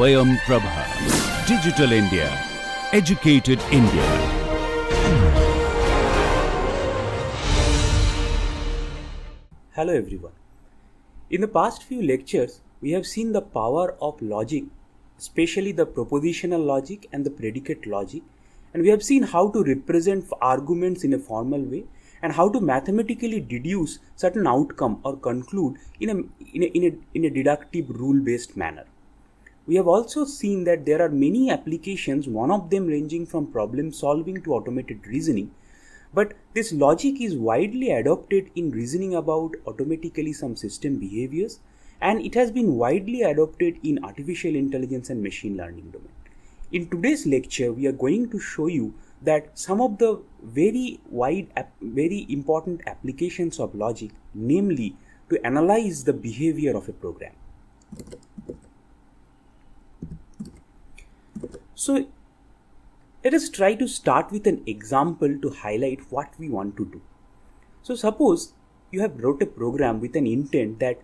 Swayam Prabha. Digital India. Educated India. Hello everyone. In the past few lectures, we have seen the power of logic, especially the propositional logic and the predicate logic, and we have seen how to represent arguments in a formal way and how to mathematically deduce certain outcome or conclude in a deductive rule-based manner. We have also seen that there are many applications, one of them ranging from problem solving to automated reasoning, but this logic is widely adopted in reasoning about automatically some system behaviors, and it has been widely adopted in artificial intelligence and machine learning domain. In today's lecture, we are going to show you that some of the very important applications of logic, namely to analyze the behavior of a program. So let us try to start with an example to highlight what we want to do. So suppose you have wrote a program with an intent that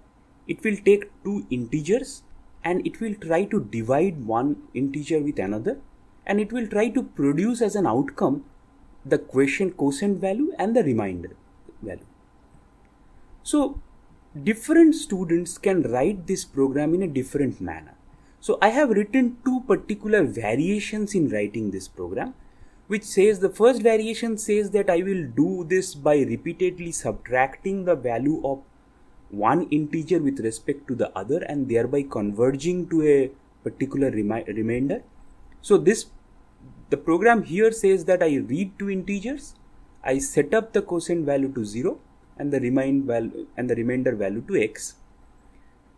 it will take two integers and it will try to divide one integer with another, and it will try to produce as an outcome the quotient value and the remainder value. So different students can write this program in a different manner. So I have written two particular variations in writing this program, which says the first variation says that I will do this by repeatedly subtracting the value of one integer with respect to the other and thereby converging to a particular remainder. So the program here says that I read two integers, I set up the quotient value to 0 and the remainder value to x.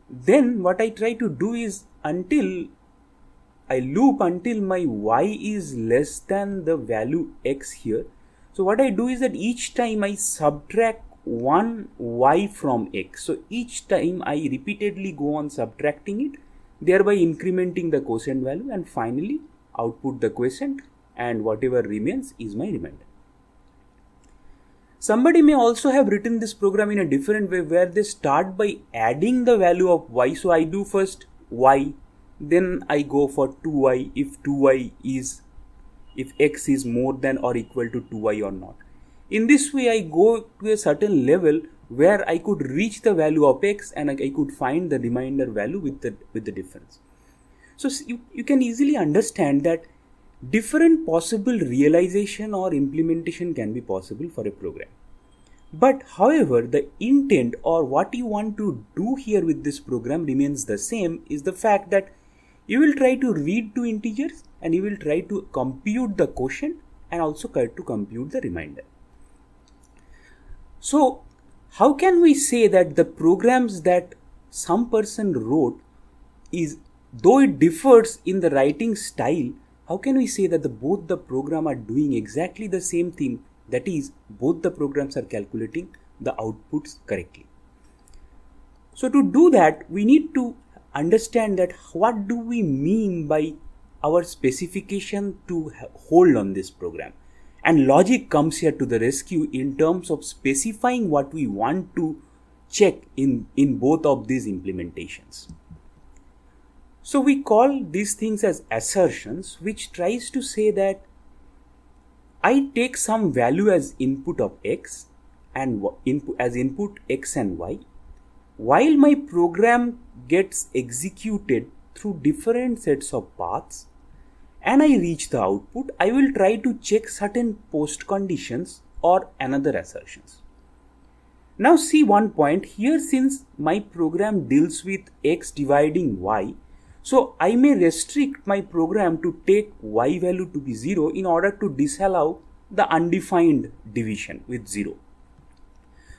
Then what I try to do is until my y is less than the value x here. So what I do is that each time I subtract one y from x. So each time I repeatedly go on subtracting it, thereby incrementing the quotient value, and finally output the quotient, and whatever remains is my remainder. Somebody may also have written this program in a different way where they start by adding the value of y. So I do first y, then I go for 2y if x is more than or equal to 2y or not. In this way I go to a certain level where I could reach the value of x and I could find the remainder value with the difference. So you can easily understand that different possible realization or implementation can be possible for a program. But however, the intent or what you want to do here with this program remains the same, is the fact that you will try to read two integers and you will try to compute the quotient and also try to compute the remainder. So how can we say that the programs that some person wrote is, though it differs in the writing style, how can we say that both the program are doing exactly the same thing? That is, both the programs are calculating the outputs correctly. So to do that, we need to understand that what do we mean by our specification to hold on this program. And logic comes here to the rescue in terms of specifying what we want to check in both of these implementations. So we call these things as assertions, which tries to say that I take some value as input of x and input x and y. While my program gets executed through different sets of paths and I reach the output, I will try to check certain post conditions or another assertions. Now see one point here, since my program deals with x dividing y, so I may restrict my program to take y value to be 0 in order to disallow the undefined division with 0.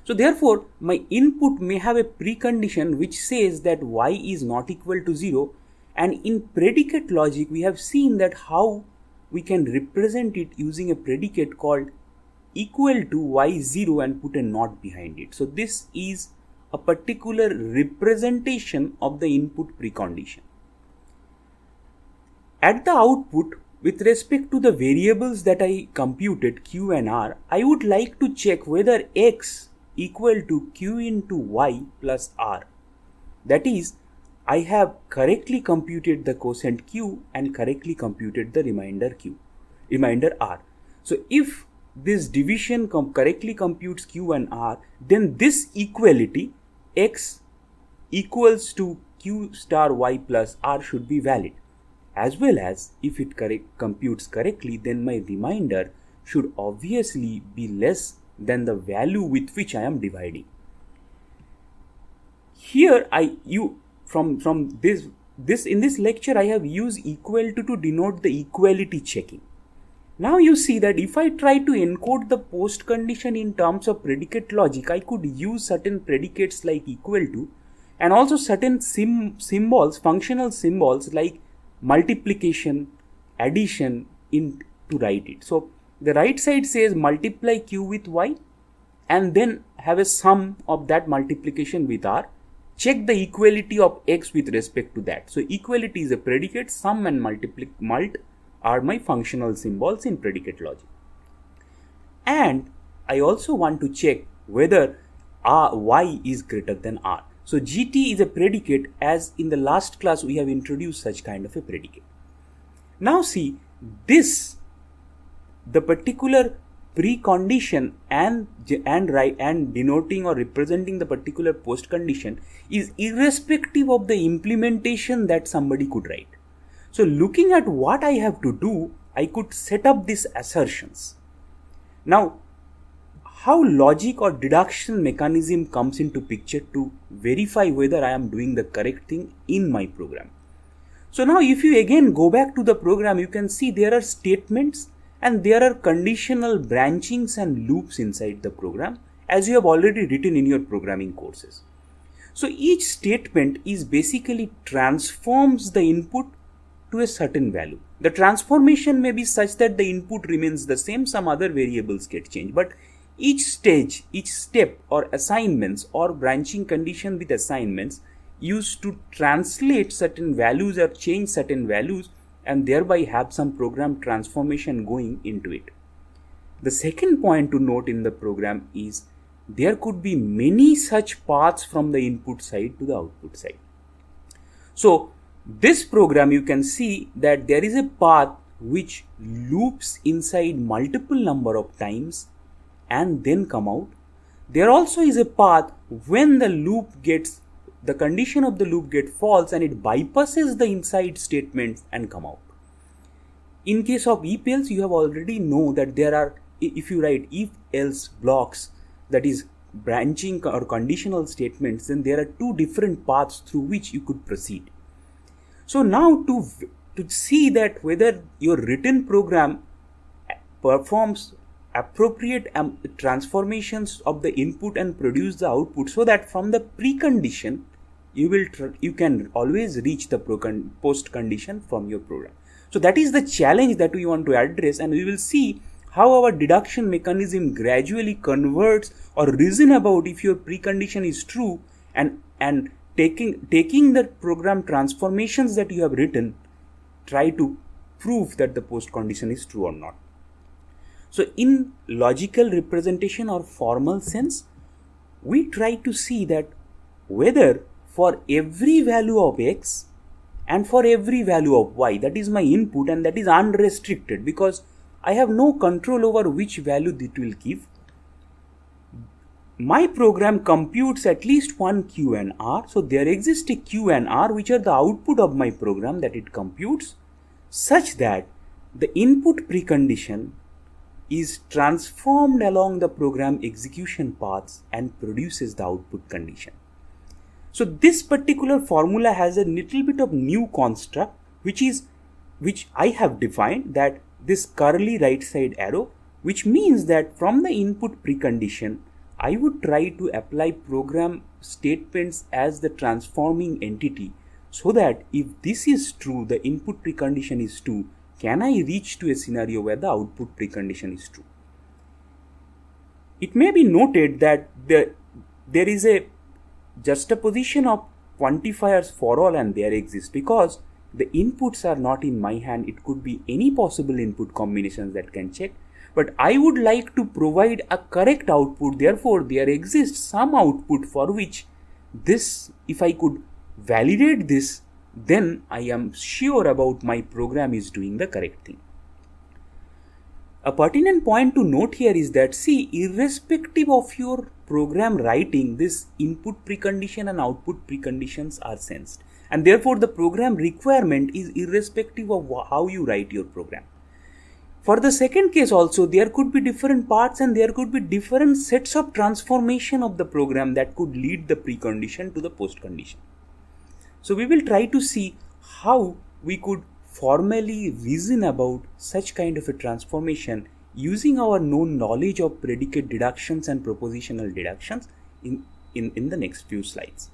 So therefore, my input may have a precondition which says that y is not equal to 0, and in predicate logic we have seen that how we can represent it using a predicate called equal to y0 and put a not behind it. So this is a particular representation of the input precondition. At the output, with respect to the variables that I computed q and r, I would like to check whether x equal to q into y plus r. That is, I have correctly computed the quotient q and correctly computed the remainder r. So if this division correctly computes q and r, then this equality x equals to q star y plus r should be valid. As well as if it computes correctly, then my remainder should obviously be less than the value with which I am dividing. Here from this in this lecture I have used equal to denote the equality checking. Now you see that if I try to encode the post condition in terms of predicate logic, I could use certain predicates like equal to, and also certain symbols, functional symbols like multiplication, addition to write it. So the right side says multiply q with y and then have a sum of that multiplication with r. Check the equality of x with respect to that. So equality is a predicate, sum and mult are my functional symbols in predicate logic. And I also want to check whether y is greater than r. So gt is a predicate, as in the last class we have introduced such kind of a predicate. Now see, the particular precondition and denoting or representing the particular post condition is irrespective of the implementation that somebody could write. So looking at what I have to do, I could set up these assertions. Now, how logic or deduction mechanism comes into picture to verify whether I am doing the correct thing in my program. So now if you again go back to the program, you can see there are statements and there are conditional branchings and loops inside the program, as you have already written in your programming courses. So each statement is basically transforms the input to a certain value. The transformation may be such that the input remains the same, some other variables get changed, but each step or assignments or branching condition with assignments used to translate certain values or change certain values and thereby have some program transformation going into it. The second point to note in the program is there could be many such paths from the input side to the output side. So this program, you can see that there is a path which loops inside multiple number of times and then come out. There also is a path when the condition of the loop gets false and it bypasses the inside statements and come out. In case of if else, you have already know that there are, if you write if else blocks, that is branching or conditional statements, then there are two different paths through which you could proceed. So now to see that whether your written program performs appropriate transformations of the input and produce the output, so that from the precondition you can always reach the post condition from your program. So that is the challenge that we want to address, and we will see how our deduction mechanism gradually converts or reason about if your precondition is true and taking the program transformations that you have written, try to prove that the post condition is true or not. So in logical representation or formal sense, we try to see that whether for every value of x and for every value of y, that is my input and that is unrestricted because I have no control over which value it will give, my program computes at least one q and r. So there exists a q and r which are the output of my program that it computes, such that the input precondition is transformed along the program execution paths and produces the output condition. So this particular formula has a little bit of new construct which I have defined, that this curly right side arrow, which means that from the input precondition I would try to apply program statements as the transforming entity, so that if this is true, the input precondition is true, can I reach to a scenario where the output precondition is true. It may be noted that there is a juxtaposition of quantifiers for all and there exists, because the inputs are not in my hand. It could be any possible input combinations that can check, but I would like to provide a correct output. Therefore there exists some output for which this, if I could validate this, then I am sure about my program is doing the correct thing. A pertinent point to note here is that, see, irrespective of your program writing, this input precondition and output preconditions are sensed. And therefore, the program requirement is irrespective of how you write your program. For the second case also, there could be different parts and there could be different sets of transformation of the program that could lead the precondition to the postcondition. So we will try to see how we could formally reason about such kind of a transformation using our known knowledge of predicate deductions and propositional deductions in the next few slides.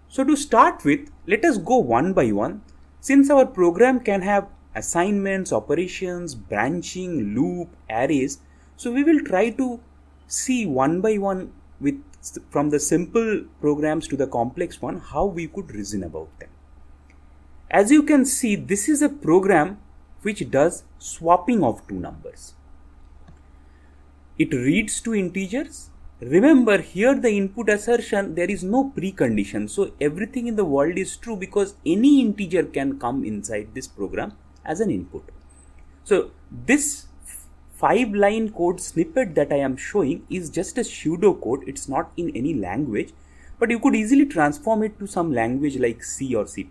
So to start with, let us go one by one. Since our program can have assignments, operations, branching, loop, arrays, so we will try to see one by one from the simple programs to the complex one how we could reason about them. As you can see, this is a program which does swapping of two numbers. It reads two integers. Remember, here the input assertion, there is no precondition. So everything in the world is true because any integer can come inside this program as an input. So this 5-line code snippet that I am showing is just a pseudo code. It's not in any language, but you could easily transform it to some language like C or C++.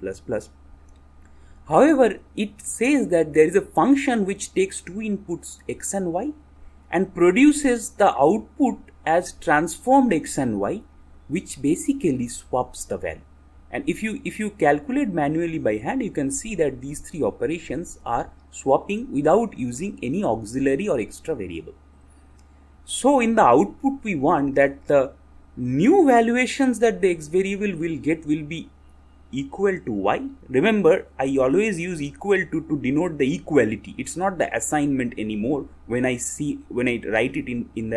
However, it says that there is a function which takes two inputs x and y and produces the output as transformed x and y, which basically swaps the value. And if you calculate manually by hand, you can see that these three operations are swapping without using any auxiliary or extra variable. So in the output, we want that the new valuations that the x variable will get will be equal to y. Remember, I always use equal to denote the equality. It's not the assignment anymore when I write it in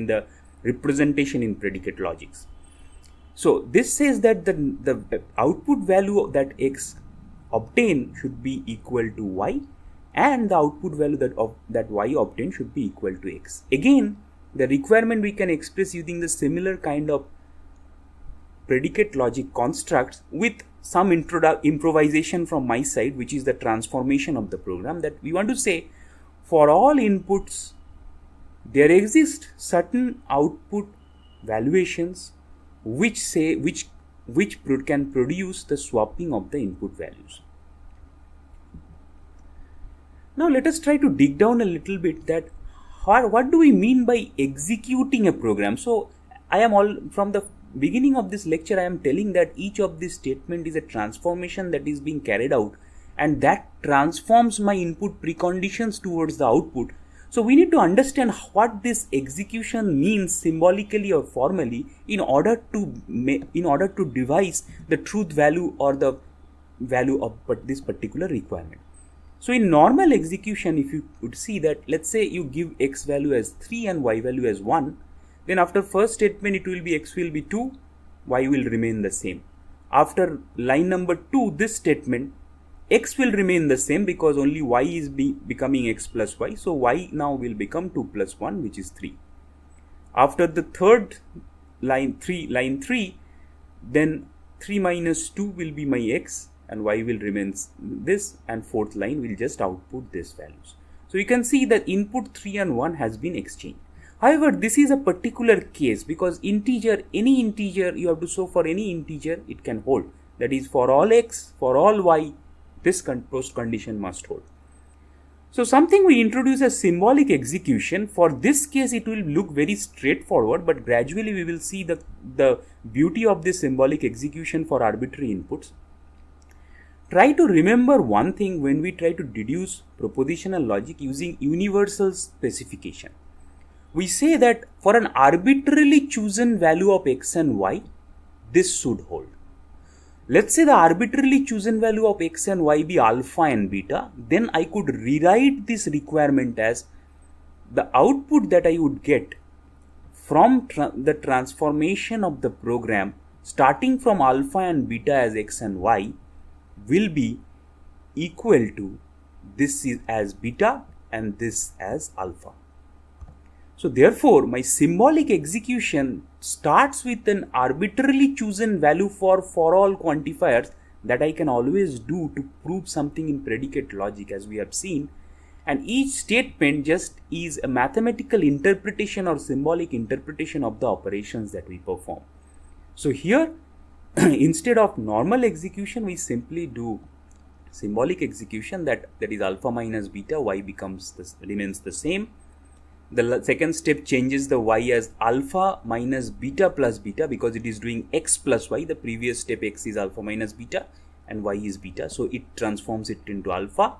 the representation in predicate logics. So this says that the output value that x obtain should be equal to y, and the output value that y obtain should be equal to x. Again, the requirement we can express using the similar kind of predicate logic constructs with some improvisation from my side, which is the transformation of the program, that we want to say for all inputs there exist certain output valuations which can produce the swapping of the input values. Now let us try to dig down a little bit that what do we mean by executing a program. So from the beginning of this lecture, I am telling that each of this statement is a transformation that is being carried out, and that transforms my input preconditions towards the output. So we need to understand what this execution means symbolically or formally in order to devise the truth value or the value of this particular requirement. So in normal execution, if you would see that, let's say you give x value as 3 and y value as 1, then after first statement it will be x will be 2, y will remain the same. After line number 2, this statement, x will remain the same because only y is becoming x plus y. So y now will become 2 plus 1, which is 3. After the third line 3, then 3 minus 2 will be my x and y will remain this, and fourth line will just output these values. So you can see that input 3 and 1 has been exchanged. However, this is a particular case because any integer you have to show for any integer it can hold. That is, for all x, for all y, this post condition must hold. So something we introduce as symbolic execution. For this case, it will look very straightforward, but gradually we will see the beauty of this symbolic execution for arbitrary inputs. Try to remember one thing when we try to deduce propositional logic using universal specification. We say that for an arbitrarily chosen value of x and y, this should hold. Let's say the arbitrarily chosen value of x and y be alpha and beta, then I could rewrite this requirement as the output that I would get from the transformation of the program starting from alpha and beta as x and y will be equal to this is as beta and this as alpha. So therefore, my symbolic execution starts with an arbitrarily chosen value for all quantifiers that I can always do to prove something in predicate logic, as we have seen. And each statement just is a mathematical interpretation or symbolic interpretation of the operations that we perform. So here, instead of normal execution, we simply do symbolic execution, that is alpha minus beta, y remains the same. The second step changes the y as alpha minus beta plus beta, because it is doing x plus y. The previous step, x is alpha minus beta and y is beta, so it transforms it into alpha.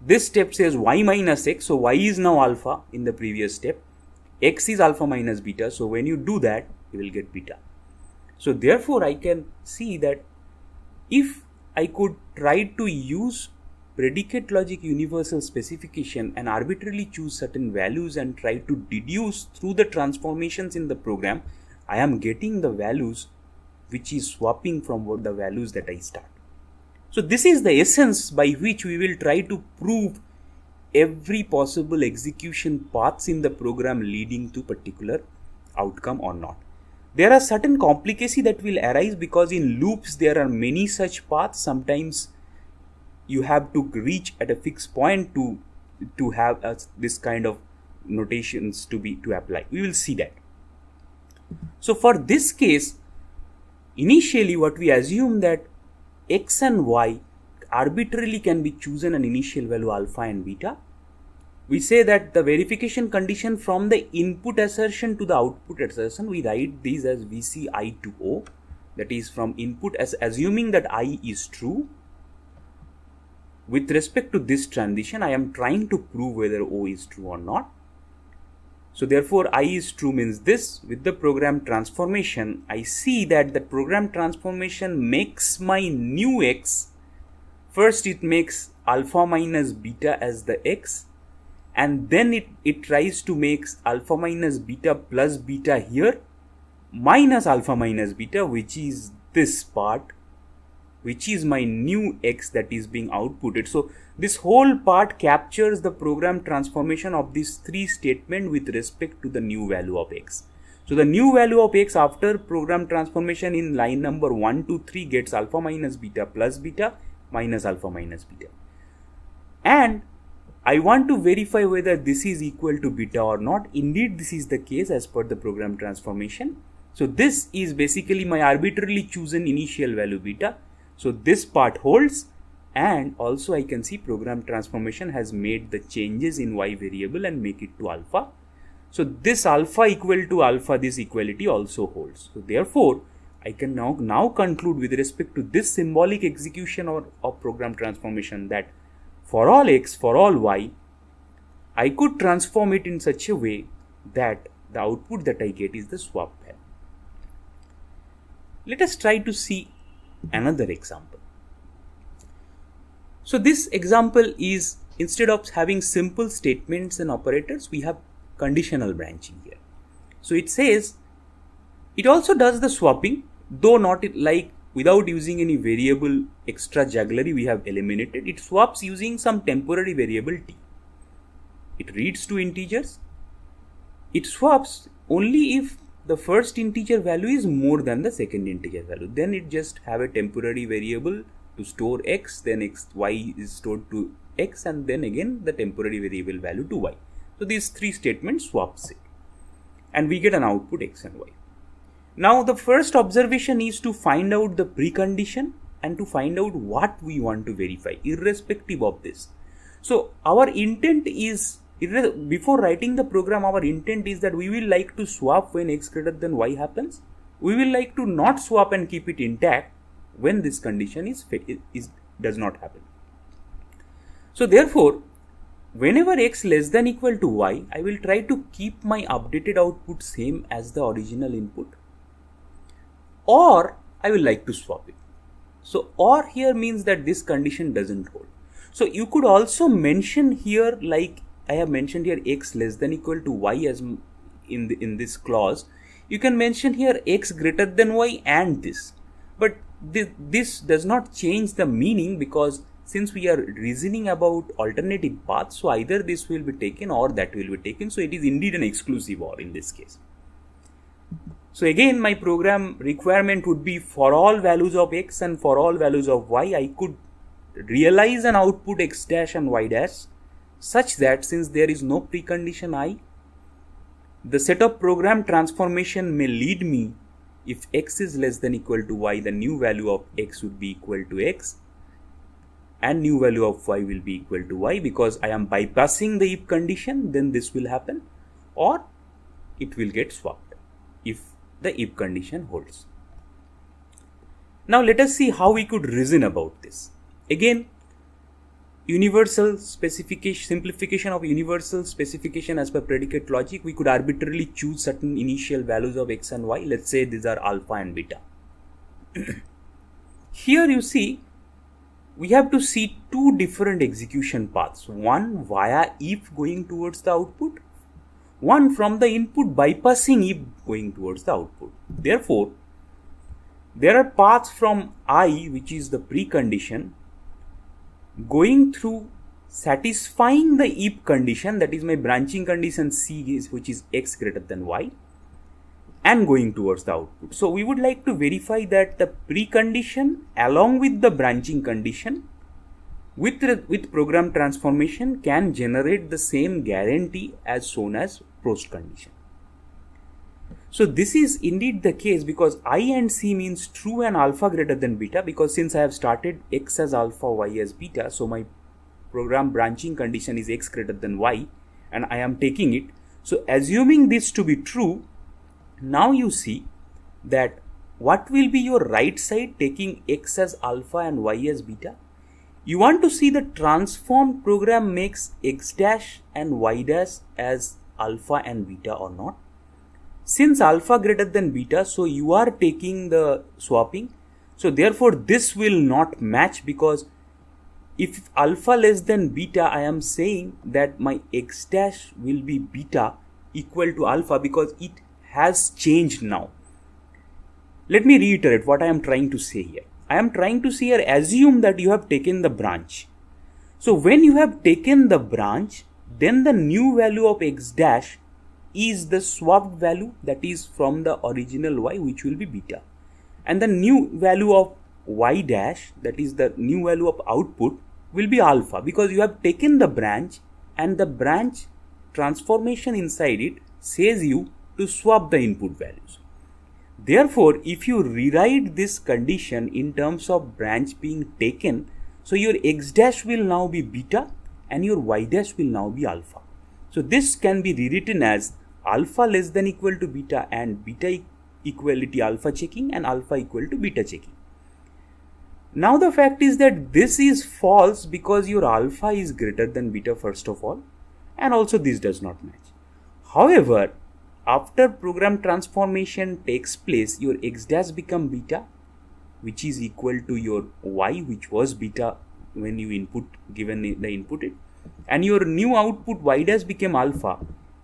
This step says y minus x, so y is now alpha in the previous step. X is alpha minus beta, so when you do that, you will get beta. So therefore, I can see that if I could try to use predicate logic universal specification and arbitrarily choose certain values and try to deduce through the transformations in the program, I am getting the values which is swapping from what the values that I start. So this is the essence by which we will try to prove every possible execution paths in the program leading to particular outcome or not. There are certain complications that will arise because in loops there are many such paths. Sometimes you have to reach at a fixed point to have this kind of notations to apply. We will see that. So for this case, initially what we assume that x and y arbitrarily can be chosen an initial value alpha and beta. We say that the verification condition from the input assertion to the output assertion, we write these as VC I to O, that is from input as assuming that I is true. With respect to this transition, I am trying to prove whether O is true or not. So therefore, I is true means this. With the program transformation, I see that the program transformation makes my new x. First, it makes alpha minus beta as the x, and then it tries to make alpha minus beta plus beta here, minus alpha minus beta, which is this part, which is my new x that is being outputted. So this whole part captures the program transformation of these three statements with respect to the new value of x. So the new value of x after program transformation in line number 1 to 3 gets alpha minus beta plus beta minus alpha minus beta. And I want to verify whether this is equal to beta or not. Indeed, this is the case as per the program transformation. So this is basically my arbitrarily chosen initial value beta. So this part holds, and also I can see program transformation has made the changes in y variable and make it to alpha. So this alpha equal to alpha, this equality also holds. So therefore, I can now conclude with respect to this symbolic execution of program transformation that for all x, for all y, I could transform it in such a way that the output that I get is the swap value. Let us try to see another example. So this example is, instead of having simple statements and operators, we have conditional branching here. So it says it also does the swapping, though not like without using any variable extra jugglery we have eliminated. It swaps using some temporary variable t. It reads two integers. It swaps only if the first integer value is more than the second integer value. Then it just have a temporary variable to store x, then y is stored to x, and then again the temporary variable value to y. So these three statements swaps it, and we get an output x and y. Now the first observation is to find out the precondition and to find out what we want to verify irrespective of this. So our intent is, before writing the program, our intent is that we will like to swap when x greater than y happens. We will like to not swap and keep it intact when this condition does not happen. So therefore, whenever x less than equal to y, I will try to keep my updated output same as the original input, or I will like to swap it. So or here means that this condition doesn't hold. So you could also mention here, like I have mentioned here, x less than equal to y as in this clause. You can mention here x greater than y and this, but this does not change the meaning, because since we are reasoning about alternative paths, so either this will be taken or that will be taken. So it is indeed an exclusive OR in this case. So again, my program requirement would be for all values of x and for all values of y, I could realize an output x dash and y dash such that since there is no precondition I, the set of program transformation may lead me, if x is less than equal to y, the new value of x would be equal to x and new value of y will be equal to y, because I am bypassing the if condition, then this will happen, or it will get swapped if the if condition holds. Now let us see how we could reason about this. Again, universal specification, simplification of universal specification as per predicate logic, we could arbitrarily choose certain initial values of x and y. Let's say these are alpha and beta. Here you see, we have to see two different execution paths. One via if going towards the output, one from the input bypassing if going towards the output. Therefore, there are paths from I, which is the precondition, going through satisfying the if condition, that is my branching condition C, which is x greater than y, and going towards the output. So we would like to verify that the precondition along with the branching condition with program transformation can generate the same guarantee as shown as Prost condition. So this is indeed the case, because I and C means true and alpha greater than beta, because since I have started x as alpha, y as beta, so my program branching condition is x greater than y and I am taking it. So assuming this to be true, now you see that what will be your right side taking x as alpha and y as beta? You want to see the transformed program makes x dash and y dash as alpha and beta or not. Since alpha greater than beta, so you are taking the swapping. So therefore this will not match, because if alpha less than beta, I am saying that my x dash will be beta equal to alpha, because it has changed now. Let me reiterate what I am trying to say here. I am trying to say here, assume that you have taken the branch. So when you have taken the branch, then the new value of x dash is the swapped value, that is from the original y, which will be beta, and the new value of y dash, that is the new value of output, will be alpha, because you have taken the branch and the branch transformation inside it says you to swap the input values. Therefore, if you rewrite this condition in terms of branch being taken, so your x dash will now be beta and your y dash will now be alpha. So this can be rewritten as alpha less than equal to beta and beta equality alpha checking and alpha equal to beta checking. Now the fact is that this is false because your alpha is greater than beta first of all, and also this does not match. However, after program transformation takes place, your x dash become beta, which is equal to your y, which was beta when you given the input it, and your new output y dash became alpha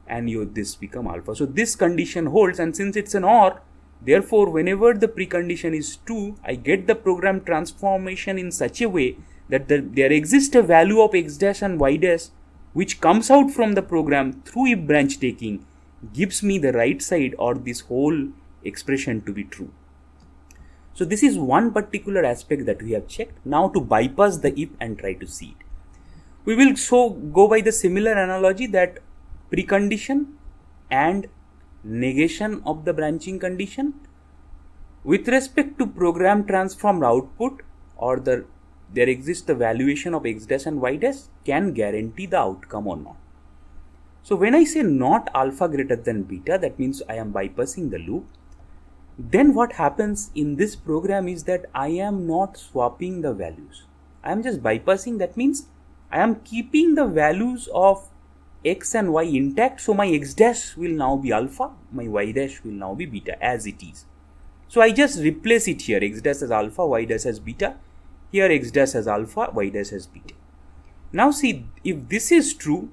and your this become alpha. So this condition holds, and since it's an OR, therefore whenever the precondition is true, I get the program transformation in such a way that there exists a value of x dash and y dash which comes out from the program through if branch taking, gives me the right side or this whole expression to be true. So this is one particular aspect that we have checked. Now to bypass the if and try to see it, we will go by the similar analogy that precondition and negation of the branching condition with respect to program transformed output, or there exists a valuation of x dash and y dash, can guarantee the outcome or not. So when I say not alpha greater than beta, that means I am bypassing the loop. Then what happens in this program is that I am not swapping the values. I am just bypassing. That means I am keeping the values of x and y intact. So my x dash will now be alpha, my y dash will now be beta as it is. So I just replace it here, x dash as alpha, y dash as beta. Here x dash as alpha, y dash as beta. Now see, if this is true,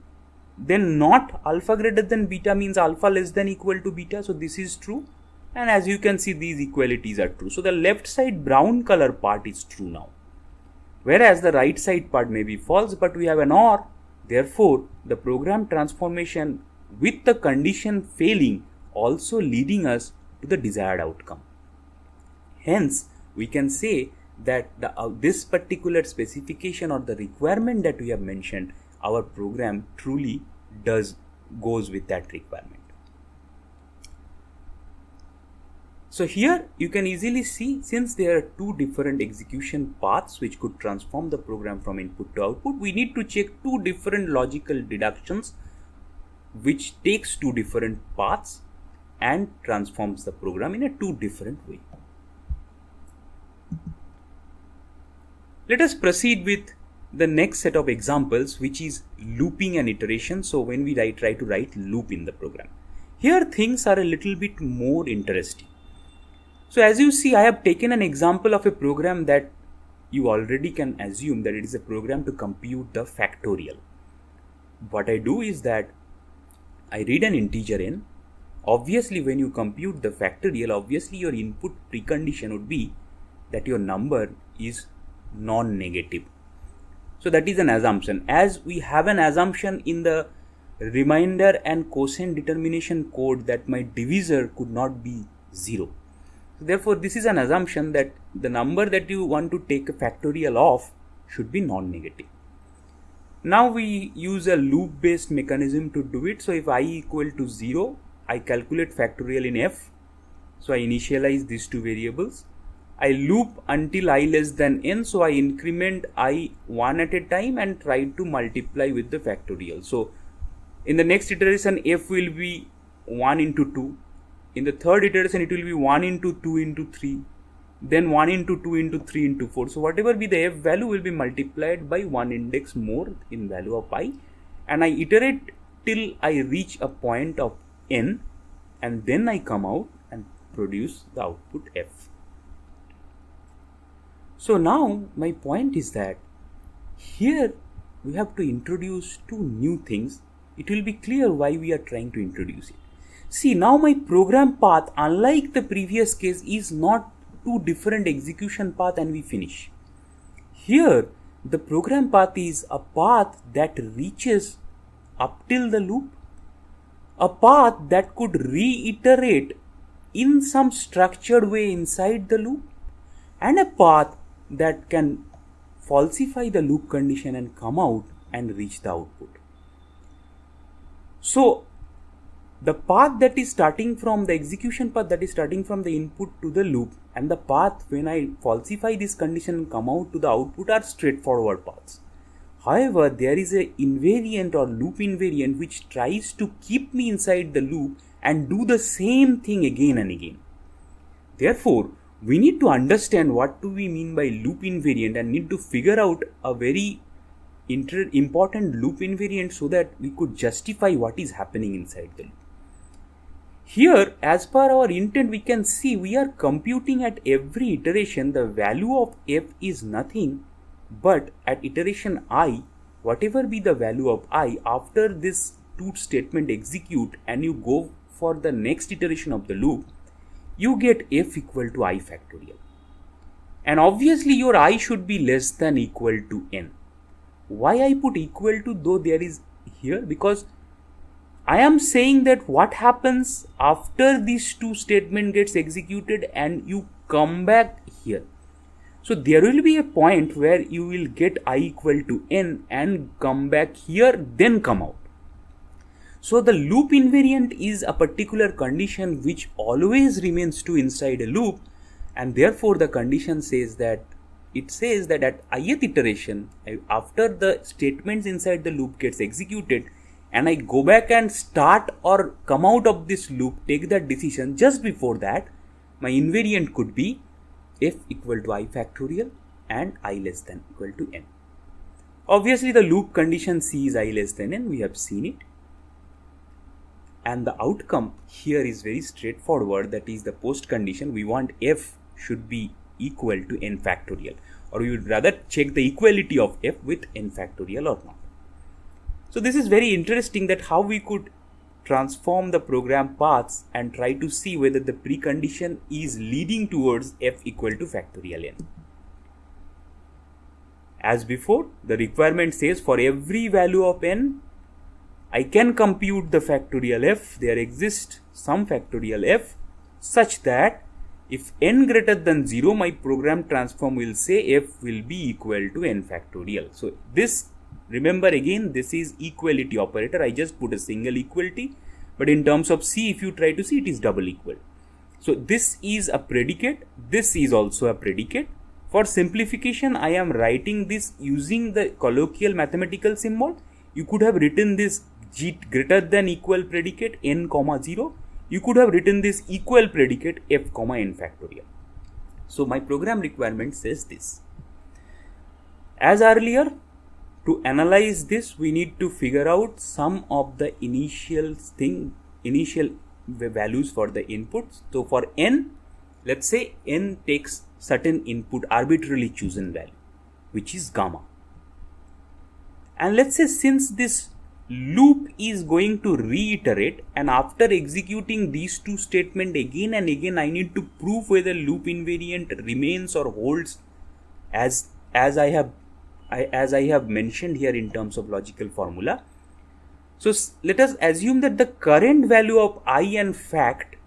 then not alpha greater than beta means alpha less than equal to beta. So this is true. And as you can see, these equalities are true. So the left side brown color part is true now. whereas the right side part may be false, but we have an OR. Therefore, the program transformation with the condition failing also leading us to the desired outcome. Hence, we can say that this particular specification or the requirement that we have mentioned, our program truly goes with that requirement. So here you can easily see, since there are two different execution paths which could transform the program from input to output, we need to check two different logical deductions which takes two different paths and transforms the program in a two different way. Let us proceed with the next set of examples, which is looping and iteration. So when we try to write loop in the program, here things are a little bit more interesting. So as you see, I have taken an example of a program that you already can assume that it is a program to compute the factorial. What I do is that I read an integer n. Obviously, when you compute the factorial, obviously your input precondition would be that your number is non-negative. So that is an assumption. As we have an assumption in the remainder and quotient determination code that my divisor could not be 0. So therefore, this is an assumption that the number that you want to take a factorial of should be non-negative. Now we use a loop based mechanism to do it. So if I equal to 0, I calculate factorial in f. So I initialize these two variables. I loop until I less than n, so I increment I one at a time and try to multiply with the factorial. So in the next iteration, f will be 1 into 2. In the third iteration, it will be 1 into 2 into 3. Then 1 into 2 into 3 into 4. So whatever be the f value will be multiplied by one index more in value of I. And I iterate till I reach a point of n. And then I come out and produce the output f. So now my point is that here we have to introduce two new things. It will be clear why we are trying to introduce it. See, now my program path, unlike the previous case, is not two different execution path and we finish. Here the program path is a path that reaches up till the loop, a path that could reiterate in some structured way inside the loop, and a path that can falsify the loop condition and come out and reach the output. So the path that is starting from the execution path that is starting from the input to the loop, and the path when I falsify this condition and come out to the output are straightforward paths. However, there is a invariant or loop invariant which tries to keep me inside the loop and do the same thing again and again. Therefore, we need to understand what do we mean by loop invariant and need to figure out a very important loop invariant so that we could justify what is happening inside the loop. Here, as per our intent, we can see we are computing at every iteration the value of f is nothing but at iteration I, whatever be the value of I, after this two statement execute and you go for the next iteration of the loop, you get f equal to I factorial. And obviously your I should be less than equal to n. Why I put equal to though there is here? Because I am saying that what happens after these two statement gets executed and you come back here. So there will be a point where you will get I equal to n and come back here, then come out. So the loop invariant is a particular condition which always remains true inside a loop, and therefore the condition says that at ith iteration, after the statements inside the loop gets executed and I go back and start or come out of this loop, take that decision, just before that my invariant could be f equal to I factorial and I less than equal to n. Obviously the loop condition C is I less than n, we have seen it. And the outcome here is very straightforward, that is the post condition. We want f should be equal to n factorial, or we would rather check the equality of f with n factorial or not. So this is very interesting, that how we could transform the program paths and try to see whether the precondition is leading towards f equal to factorial n. As before, the requirement says for every value of n, I can compute the factorial f. There exists some factorial f such that if n greater than 0, my program transform will say f will be equal to n factorial. So this, remember again, this is equality operator. I just put a single equality, but in terms of C, if you try to see, it is double equal. So this is a predicate. This is also a predicate. For simplification, I am writing this using the colloquial mathematical symbol. You could have written this g greater than equal predicate n comma 0. You could have written this equal predicate f comma n factorial. So my program requirement says this. As earlier, to analyze this, we need to figure out some of the initial values for the inputs. So for n, let's say n takes certain input, arbitrarily chosen value, which is gamma. And let's say since this loop is going to reiterate, and after executing these two statements again and again, I need to prove whether loop invariant remains or holds as I have mentioned here in terms of logical formula. So let us assume that the current value of I and fact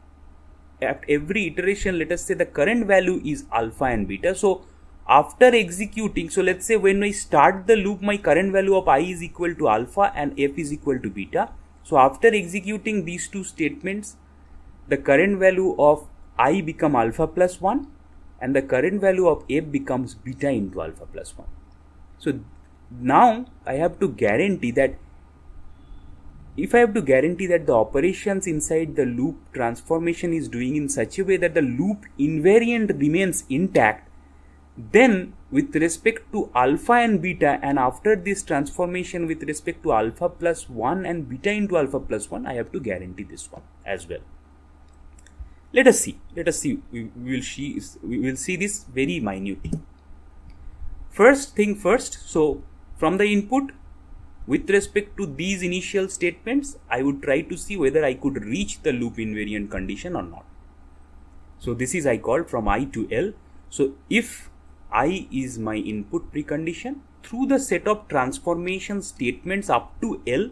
at every iteration, let us say the current value is alpha and beta. So after executing, so let's say when I start the loop, my current value of I is equal to alpha and f is equal to beta. So after executing these two statements, the current value of I become alpha plus 1 and the current value of f becomes beta into alpha plus 1. So now I have to guarantee that if I have to guarantee that the operations inside the loop transformation is doing in such a way that the loop invariant remains intact, then with respect to alpha and beta, and after this transformation with respect to alpha plus 1 and beta into alpha plus 1, I have to guarantee this one as well. Let us see. We will see this very minutely. First thing first, so from the input, with respect to these initial statements, I would try to see whether I could reach the loop invariant condition or not. So this is I called from I to L. So if I is my input precondition, through the set of transformation statements up to L,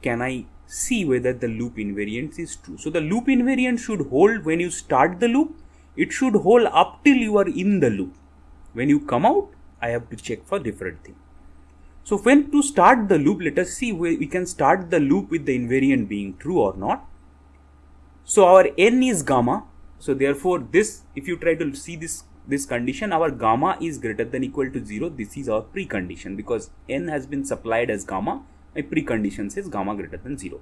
can I see whether the loop invariance is true. So the loop invariant should hold when you start the loop. It should hold up till you are in the loop. When you come out, I have to check for different thing. So when to start the loop, let us see where we can start the loop with the invariant being true or not. So our n is gamma. So therefore this, if you try to see this condition, our gamma is greater than equal to 0. This is our precondition because n has been supplied as gamma. My precondition says gamma greater than 0.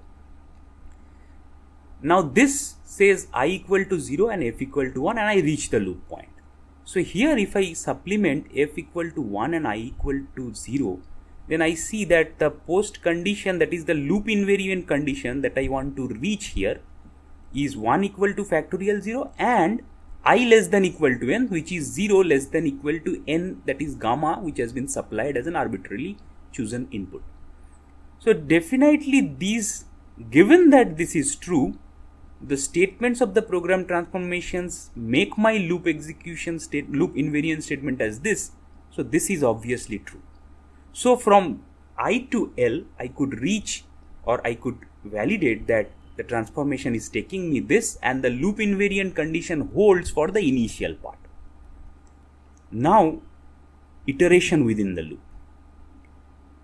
Now this says I equal to 0 and f equal to 1 and I reach the loop point. So here if I supplement f equal to 1 and I equal to 0, then I see that the post condition, that is the loop invariant condition that I want to reach here, is 1 equal to factorial 0 and I less than equal to n, which is 0 less than equal to n, that is gamma, which has been supplied as an arbitrarily chosen input. So definitely these, given that this is true, the statements of the program transformations make my loop execution loop invariant statement as this. So this is obviously true. So from I to L, I could reach or I could validate that the transformation is taking me this and the loop invariant condition holds for the initial part. Now, iteration within the loop.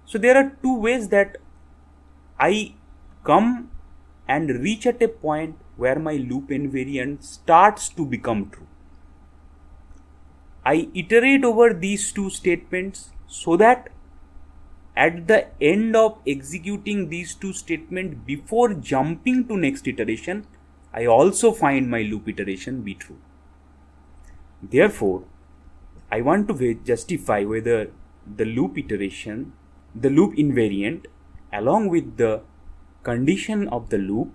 So there are two ways that I come and reach at a point where my loop invariant starts to become true. I iterate over these two statements so that at the end of executing these two statements, before jumping to next iteration, I also find my loop iteration be true. Therefore, I want to justify whether the loop iteration, the loop invariant, along with the condition of the loop,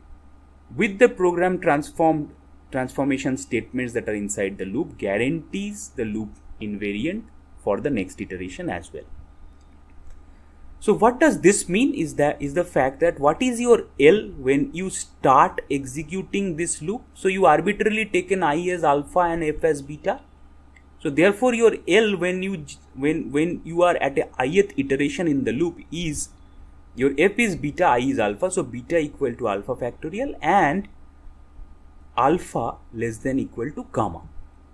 with the program transformation statements that are inside the loop, guarantees the loop invariant for the next iteration as well. So what does this mean is the fact that what is your L when you start executing this loop? So you arbitrarily take an I as alpha and f as beta. So therefore your L when you are at a ith iteration in the loop is, your f is beta, I is alpha, so beta equal to alpha factorial and alpha less than equal to gamma.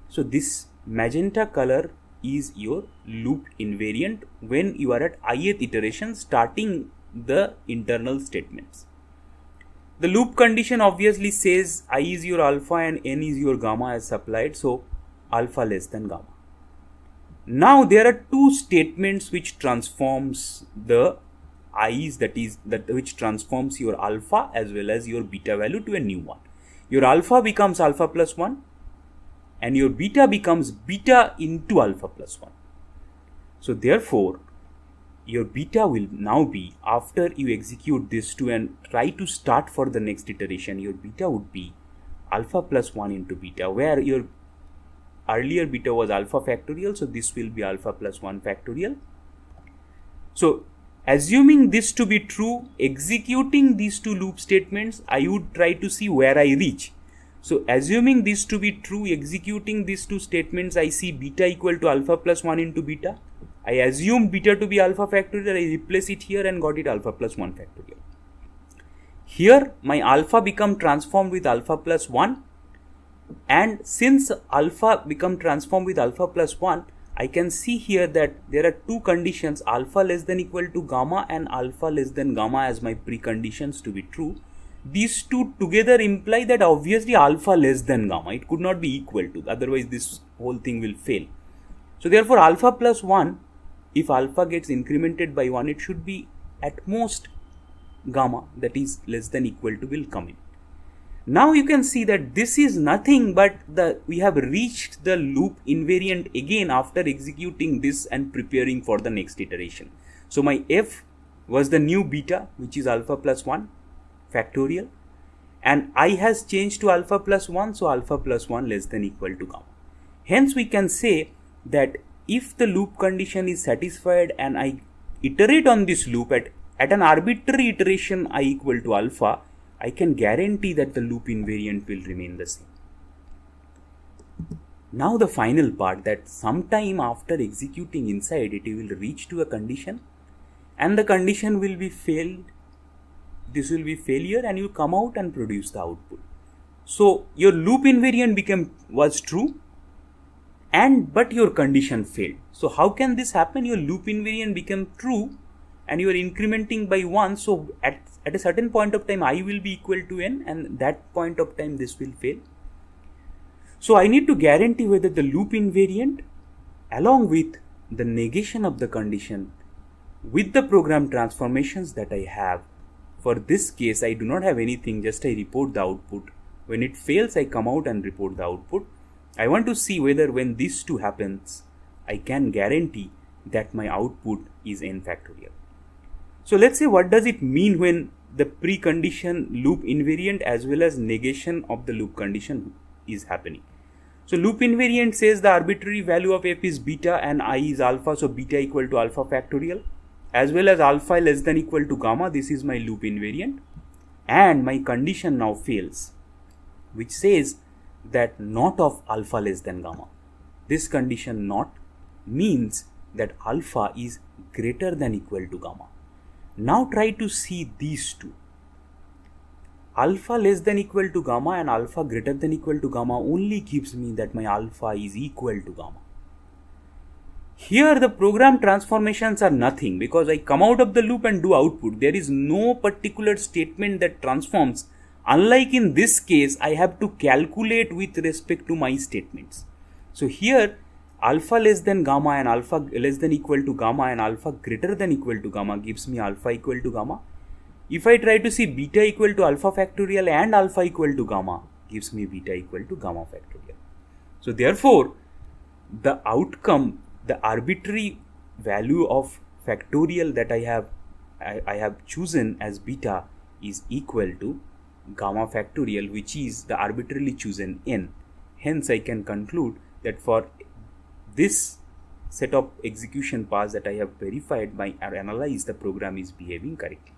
So this magenta color is your loop invariant when you are at ith iteration starting the internal statements. The loop condition obviously says I is your alpha and n is your gamma as supplied, so alpha less than gamma. Now there are two statements which transforms the i's, which transforms your alpha as well as your beta value to a new one. Your alpha becomes alpha plus 1 and your beta becomes beta into alpha plus 1. So therefore your beta will now be, after you execute this two and try to start for the next iteration, your beta would be alpha plus 1 into beta, where your earlier beta was alpha factorial, so this will be alpha plus 1 factorial. So assuming this to be true, executing these two loop statements, I would try to see where I reach. So assuming this to be true, executing these two statements, I see beta equal to alpha plus 1 into beta. I assumed beta to be alpha factorial, I replace it here and got it alpha plus 1 factorial. Here my alpha become transformed with alpha plus 1, and since alpha become transformed with alpha plus 1, I can see here that there are two conditions, alpha less than equal to gamma and alpha less than gamma as my preconditions to be true. These two together imply that obviously alpha less than gamma, it could not be equal to, otherwise this whole thing will fail. So therefore alpha plus 1, if alpha gets incremented by 1, it should be at most gamma, that is less than equal to, will come in. Now you can see that this is nothing but we have reached the loop invariant again after executing this and preparing for the next iteration. So my f was the new beta, which is alpha plus 1 factorial, and I has changed to alpha plus 1, so alpha plus 1 less than equal to gamma. Hence we can say that if the loop condition is satisfied and I iterate on this loop at an arbitrary iteration I equal to alpha, I can guarantee that the loop invariant will remain the same. Now the final part, that sometime after executing inside it, you will reach to a condition and the condition will be failed. This will be failure and you come out and produce the output. So your loop invariant was true, but your condition failed. So how can this happen? Your loop invariant became true and you are incrementing by 1, so at a certain point of time I will be equal to n, and that point of time this will fail. So I need to guarantee whether the loop invariant along with the negation of the condition with the program transformations that I have. For this case I do not have anything, just I report the output. When it fails I come out and report the output. I want to see whether when these two happens I can guarantee that my output is n factorial. So let's say, what does it mean when the precondition loop invariant as well as negation of the loop condition is happening? So loop invariant says the arbitrary value of f is beta and I is alpha, so beta equal to alpha factorial, as well as alpha less than equal to gamma. This is my loop invariant, and my condition now fails, which says that not of alpha less than gamma. This condition not means that alpha is greater than equal to gamma. Now try to see these two. Alpha less than equal to gamma and alpha greater than equal to gamma only gives me that my alpha is equal to gamma. Here the program transformations are nothing because I come out of the loop and do output. There is no particular statement that transforms. Unlike in this case, I have to calculate with respect to my statements. So here alpha less than gamma and alpha less than equal to gamma and alpha greater than equal to gamma gives me alpha equal to gamma. If I try to see beta equal to alpha factorial and alpha equal to gamma, gives me beta equal to gamma factorial. So therefore, the outcome, the arbitrary value of factorial that I have chosen as beta is equal to gamma factorial, which is the arbitrarily chosen n. Hence I can conclude that for this set of execution paths that I have verified by or analyzed, the program is behaving correctly.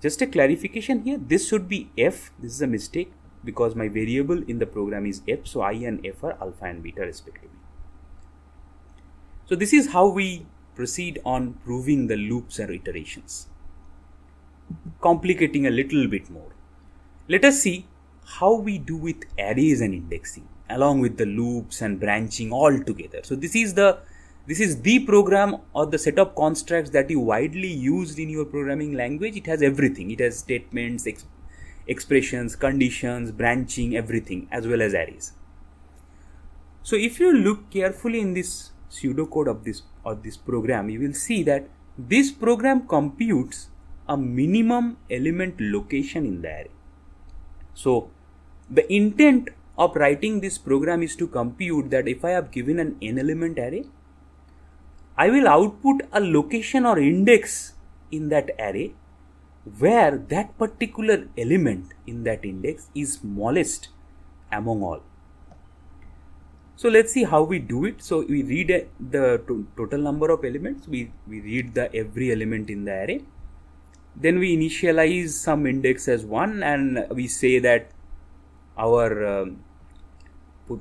Just a clarification here, this should be f, this is a mistake. because my variable in the program is f, so I and f are alpha and beta respectively. So this is how we proceed on proving the loops or iterations. Complicating a little bit more, let us see how we do with arrays and indexing along with the loops and branching all together. So this is the program or the set of constructs that you widely used in your programming language. It has everything. It has statements, expressions, conditions, branching, everything, as well as arrays. So if you look carefully in this pseudocode of this program, you will see that this program computes a minimum element location in the array. So the intent of writing this program is to compute that if I have given an n element array, I will output a location or index in that array where that particular element in that index is smallest among all. So let's see how we do it. So we read the total number of elements. We read the every element in the array. Then we initialize some index as 1 and we say that our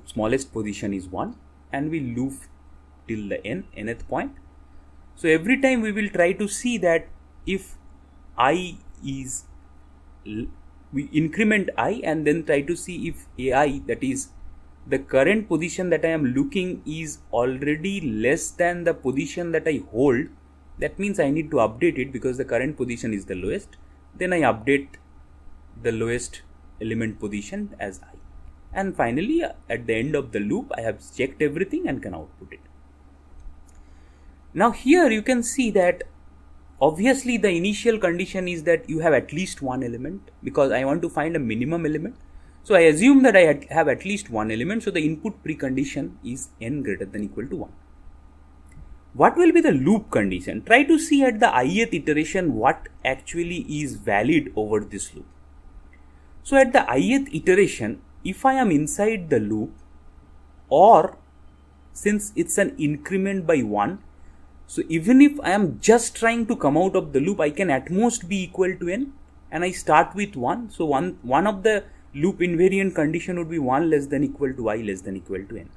smallest position is 1 and we loop till the nth point. So every time we will try to see that if I is, we increment I and then try to see if ai, that is the current position that I am looking, is already less than the position that I hold. That means I need to update it because the current position is the lowest. Then I update the lowest element position as I. And finally, at the end of the loop, I have checked everything and can output it. Now here you can see that obviously the initial condition is that you have at least one element because I want to find a minimum element. So I assume that I have at least one element. So the input precondition is n greater than equal to 1. What will be the loop condition? Try to see at the ith iteration what actually is valid over this loop. So at the ith iteration, if I am inside the loop, or since it's an increment by 1, so even if I am just trying to come out of the loop, I can at most be equal to n and I start with 1. So one of the loop invariant condition would be 1 less than equal to I less than equal to n.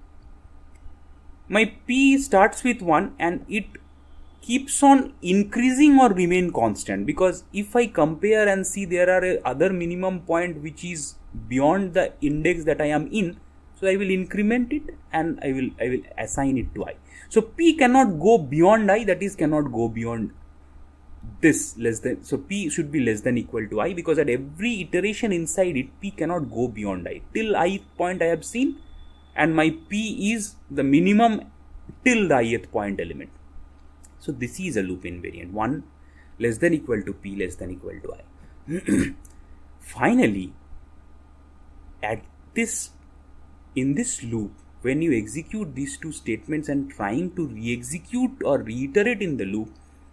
My p starts with 1 and it keeps on increasing or remain constant, because if I compare and see there are a other minimum point which is beyond the index that I am in, so I will increment it and I will assign it to I. So p cannot go beyond I, that is cannot go beyond this less than, so p should be less than equal to I, because at every iteration inside it p cannot go beyond I. Till ith point I have seen and my p is the minimum till the ith point element. So this is a loop invariant, 1 less than equal to p less than equal to I. Finally, in this loop, when you execute these two statements and trying to re-execute or reiterate in the loop,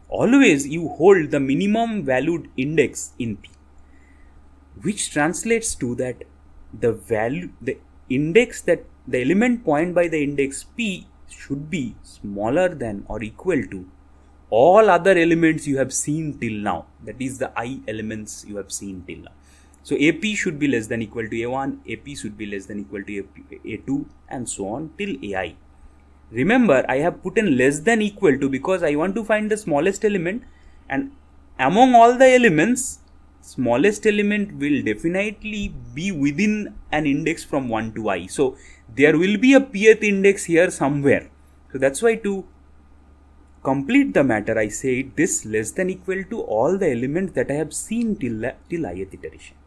always you hold the minimum valued index in p, which translates to that the index that the element point by the index p should be smaller than or equal to all other elements you have seen till now. That is the I elements you have seen till now. So AP should be less than equal to A1, AP should be less than equal to A2 and so on till AI. Remember, I have put in less than equal to because I want to find the smallest element, and among all the elements, smallest element will definitely be within an index from 1 to I. So there will be a pth index here somewhere. So that's why to complete the matter, I say this less than equal to all the elements that I have seen till ith iteration.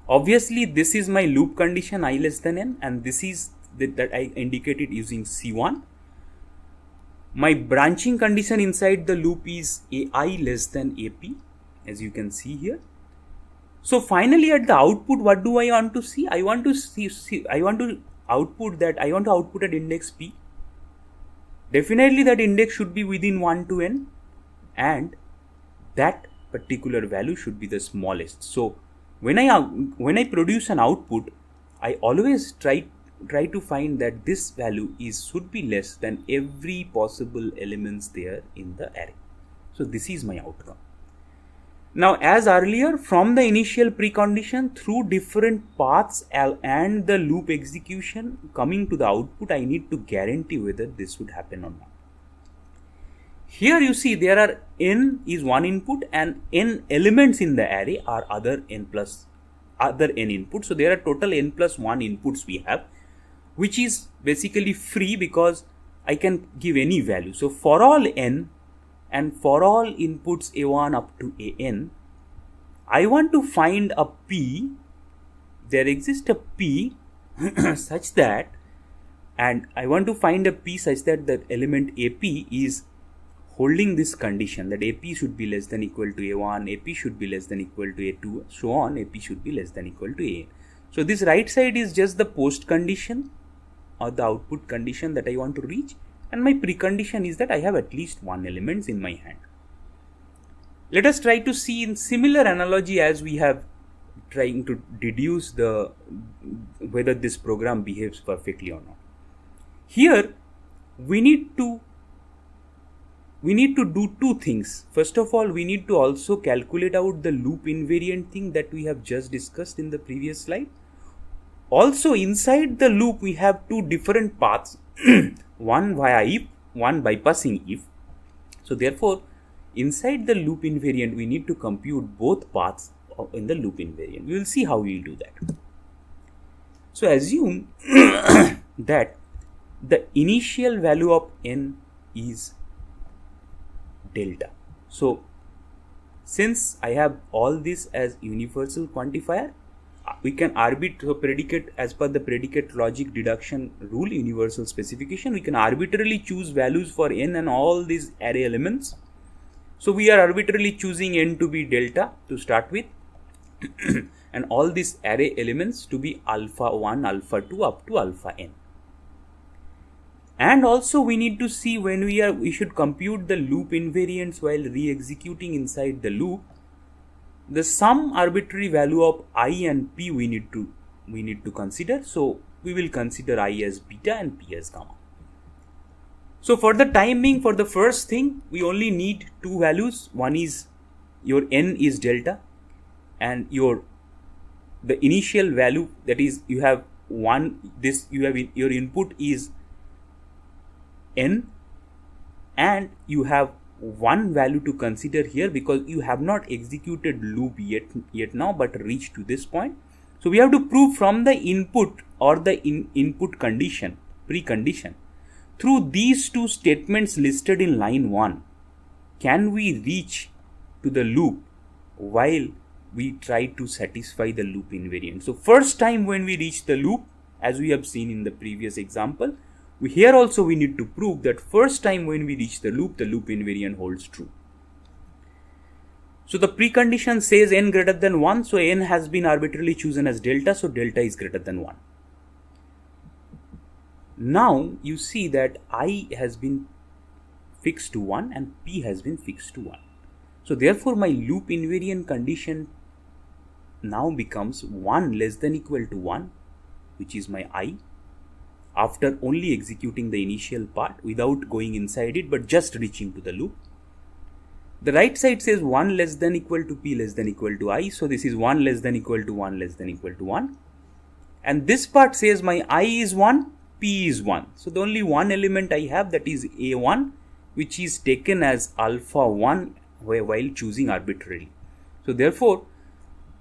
Obviously, this is my loop condition I less than n, and this is that I indicated using C1. My branching condition inside the loop is AI less than AP, as you can see here. So finally, at the output, what do I want to see? I want to output at index p. Definitely that index should be within 1 to n, and that particular value should be the smallest. So when I produce an output, I always try to find that this value should be less than every possible elements there in the array. So this is my outcome. Now, as earlier, from the initial precondition through different paths and the loop execution coming to the output, I need to guarantee whether this would happen or not. Here you see there are n is one input and n elements in the array are other n inputs. So there are total n plus 1 inputs we have, which is basically free because I can give any value. So for all n and for all inputs a1 up to an, I want to find a p. There exists a p such that, and I want to find a p such that the element ap is holding this condition that ap should be less than equal to a1, ap should be less than equal to a2, so on, ap should be less than equal to an. So this right side is just the post condition or the output condition that I want to reach, and my precondition is that I have at least one element in my hand. Let us try to see in similar analogy as we have trying to deduce whether this program behaves perfectly or not. Here we need to do two things. First of all, we need to also calculate out the loop invariant thing that we have just discussed in the previous slide. Also, inside the loop we have two different paths, one via if, one bypassing if. So therefore, inside the loop invariant we need to compute both paths in the loop invariant. We will see how we will do that. So assume that the initial value of n is delta. So since I have all this as universal quantifier, we can arbitrate predicate as per the predicate logic deduction rule, universal specification. We can arbitrarily choose values for n and all these array elements. So we are arbitrarily choosing n to be delta to start with and all these array elements to be alpha 1, alpha 2 up to alpha n. And also we need to see when we should compute the loop invariants while re-executing inside the loop. The some arbitrary value of I and p we need to consider. So we will consider I as beta and p as gamma. So for the time being, for the first thing, we only need two values. One is your n is delta, and your the initial value, that is you have your input is n, and you have one value to consider here because you have not executed loop yet now but reached to this point. So we have to prove from the input or the input condition, precondition, through these two statements listed in line 1, can we reach to the loop while we try to satisfy the loop invariant. So first time when we reach the loop, as we have seen in the previous example, here also we need to prove that first time when we reach the loop invariant holds true. So the precondition says n greater than 1, so n has been arbitrarily chosen as delta, so delta is greater than 1. Now you see that I has been fixed to 1 and p has been fixed to 1. So therefore my loop invariant condition now becomes 1 less than equal to 1, which is my I, after only executing the initial part without going inside it but just reaching to the loop. The right side says 1 less than equal to p less than equal to I, so this is 1 less than equal to 1 less than equal to 1. And this part says my I is 1, p is 1. So the only one element I have, that is a1, which is taken as alpha 1 while choosing arbitrarily. So therefore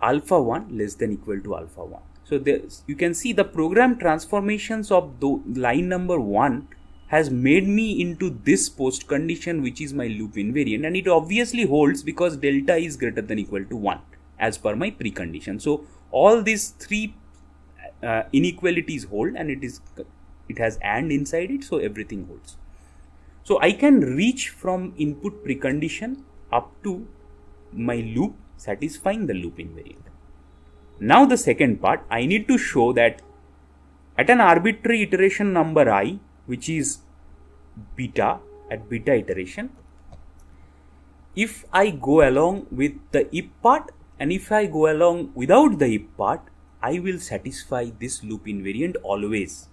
alpha 1 less than equal to alpha 1. So you can see the program transformations of the line number 1 has made me into this post condition, which is my loop invariant, and it obviously holds because delta is greater than equal to 1 as per my precondition. So all these three inequalities hold, and it has and inside it, so everything holds. So I can reach from input precondition up to my loop satisfying the loop invariant. Now the second part, I need to show that at an arbitrary iteration number I, which is beta, at beta iteration, if I go along with the if part and if I go along without the if part, I will satisfy this loop invariant always,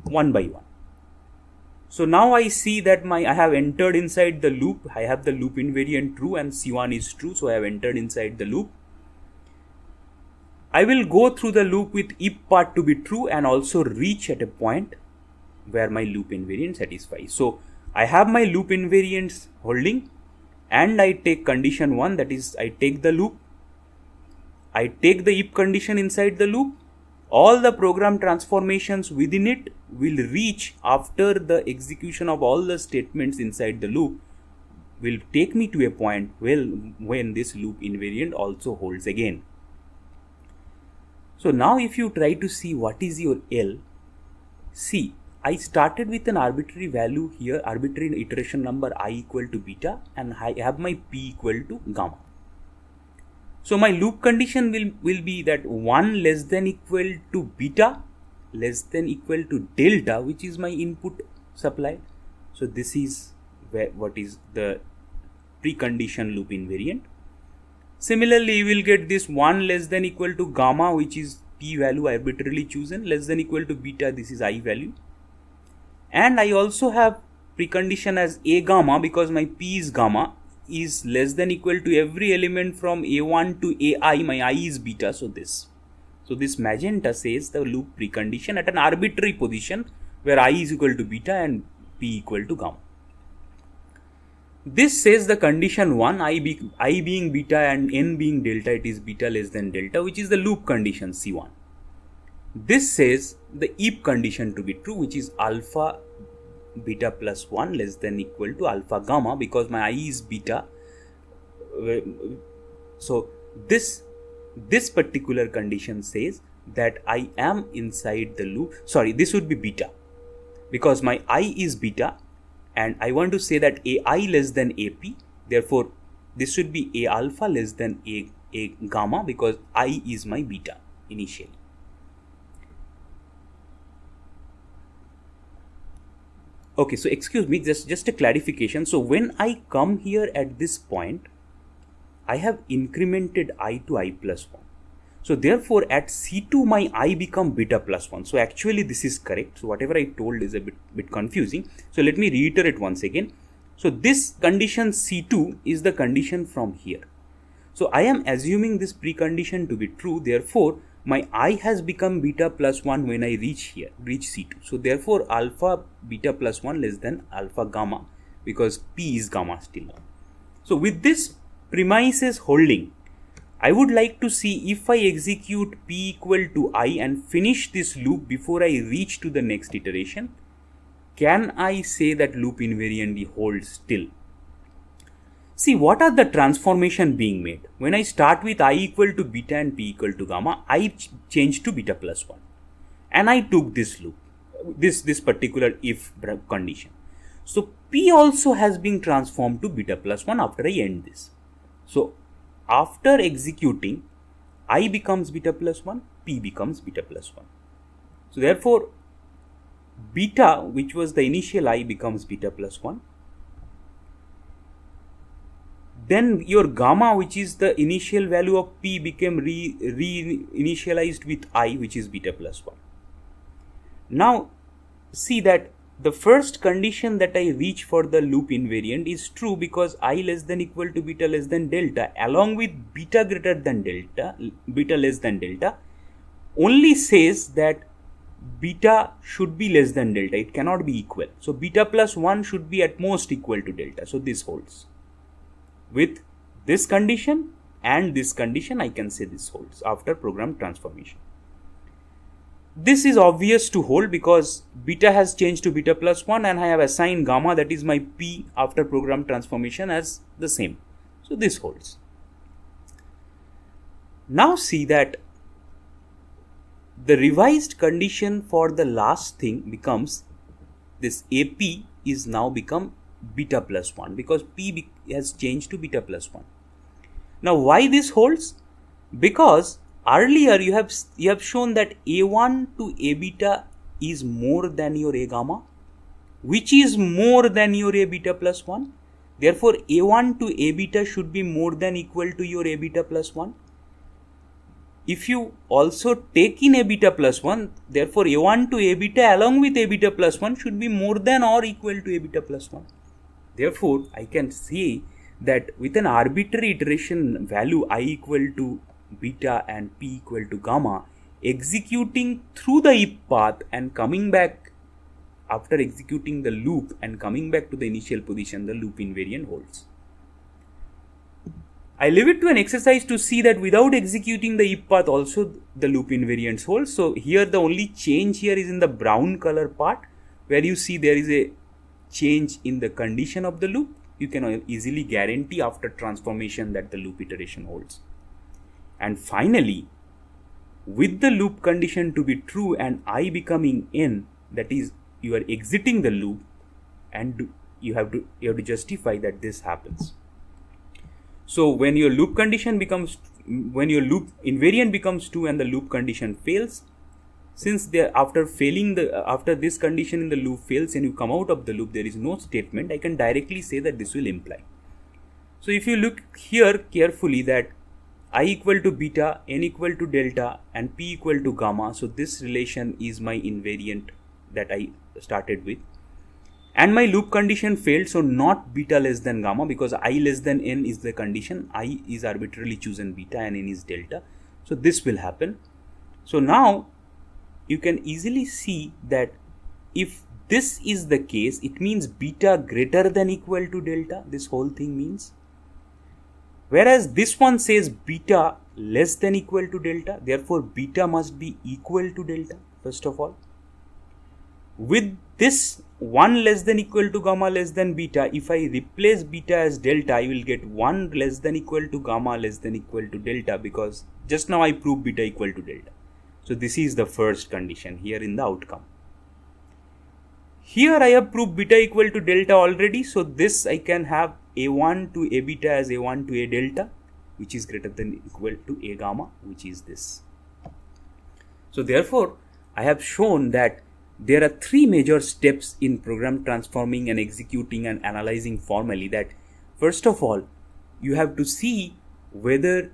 one by one. So now I see that I have entered inside the loop. I have the loop invariant true and C1 is true. So I have entered inside the loop. I will go through the loop with if part to be true and also reach at a point where my loop invariant satisfies. So I have my loop invariants holding and I take condition 1, that is I take the loop. I take the if condition inside the loop. All the program transformations within it will reach after the execution of all the statements inside the loop will take me to a point when this loop invariant also holds again. So now if you try to see what is your L, see, I started with an arbitrary value here, arbitrary iteration number I equal to beta, and I have my P equal to gamma. So my loop condition will be that 1 less than equal to beta less than equal to delta, which is my input supply. So this is what is the precondition loop invariant. Similarly, you will get this 1 less than equal to gamma, which is P value arbitrarily chosen, less than equal to beta, this is I value. And I also have precondition as A gamma, because my P is gamma, is less than equal to every element from A1 to AI, my I is beta, so this. So this magenta says the loop precondition at an arbitrary position where I is equal to beta and P equal to gamma. This says the condition 1, I being beta and N being delta, it is beta less than delta, which is the loop condition C1. This says the if condition to be true, which is alpha beta plus 1 less than equal to alpha gamma, because my I is beta. So this particular condition says that I am inside the loop. Sorry, this would be beta, because my I is beta and I want to say that AI less than AP. Therefore, this should be A alpha less than A gamma, because I is my beta initially. Okay, so excuse me, just a clarification. So when I come here at this point, I have incremented I to I plus 1. So therefore at C2 my I become beta plus 1. So actually this is correct. So whatever I told is a bit confusing. So let me reiterate once again. So this condition C2 is the condition from here. So I am assuming this precondition to be true. Therefore my I has become beta plus 1 when I reach C2. So therefore alpha beta plus 1 less than alpha gamma, because P is gamma still. So with this premises holding, I would like to see if I execute P equal to I and finish this loop before I reach to the next iteration, can I say that loop invariant holds still? See, what are the transformation being made? When I start with I equal to beta and P equal to gamma, I change to beta plus 1. And I took this loop, this particular if condition. So P also has been transformed to beta plus 1 after I end this. So after executing, I becomes beta plus 1, P becomes beta plus 1. So therefore, beta, which was the initial I, becomes beta plus 1. Then your gamma, which is the initial value of P, became re-initialized with I, which is beta plus 1. Now see that the first condition that I reach for the loop invariant is true, because I less than equal to beta less than delta along with beta greater than delta, beta less than delta, only says that beta should be less than delta. It cannot be equal. So beta plus 1 should be at most equal to delta. So this holds. With this condition and this condition, I can say this holds after program transformation. This is obvious to hold because beta has changed to beta plus 1 and I have assigned gamma, that is my P, after program transformation as the same. So this holds. Now see that the revised condition for the last thing becomes this AP is now become beta plus 1, because P has changed to beta plus 1. Now why this holds? Because earlier you have shown that A1 to A beta is more than your A gamma, which is more than your A beta plus 1. Therefore A1 to A beta should be more than equal to your A beta plus 1. if you also take in a beta plus 1, therefore a1 to a beta along with a beta plus 1 should be more than or equal to a beta plus 1. Therefore, I can say that with an arbitrary iteration value I equal to beta and p equal to gamma, executing through the if path and coming back after executing the loop and coming back to the initial position, the loop invariant holds. I leave it to an exercise to see that without executing the if path also the loop invariants hold. So here the only change here is in the brown color part, where you see there is a change in the condition of the loop. You can easily guarantee after transformation that the loop iteration holds. And finally, with the loop condition to be true and I becoming n, that is, you are exiting the loop, and you have to justify that this happens. So when your loop condition becomes, when your loop invariant becomes true and the loop condition fails, since after this condition in the loop fails and you come out of the loop, there is no statement, I can directly say that this will imply. So if you look here carefully, that I equal to beta, n equal to delta, and p equal to gamma, so this relation is my invariant that I started with. And my loop condition failed, so not beta less than gamma, because I less than n is the condition. I is arbitrarily chosen beta and n is delta. So this will happen. So now you can easily see that if this is the case, it means beta greater than equal to delta, this whole thing means. Whereas this one says beta less than equal to delta, therefore beta must be equal to delta, first of all. With this 1 less than equal to gamma less than beta, if I replace beta as delta, I will get 1 less than equal to gamma less than equal to delta, because just now I proved beta equal to delta. So this is the first condition here in the outcome. Here I have proved beta equal to delta already, so this I can have a1 to a beta as a1 to a delta, which is greater than equal to a gamma, which is this. So therefore, I have shown that there are three major steps in program transforming and executing and analyzing formally. That first of all, you have to see whether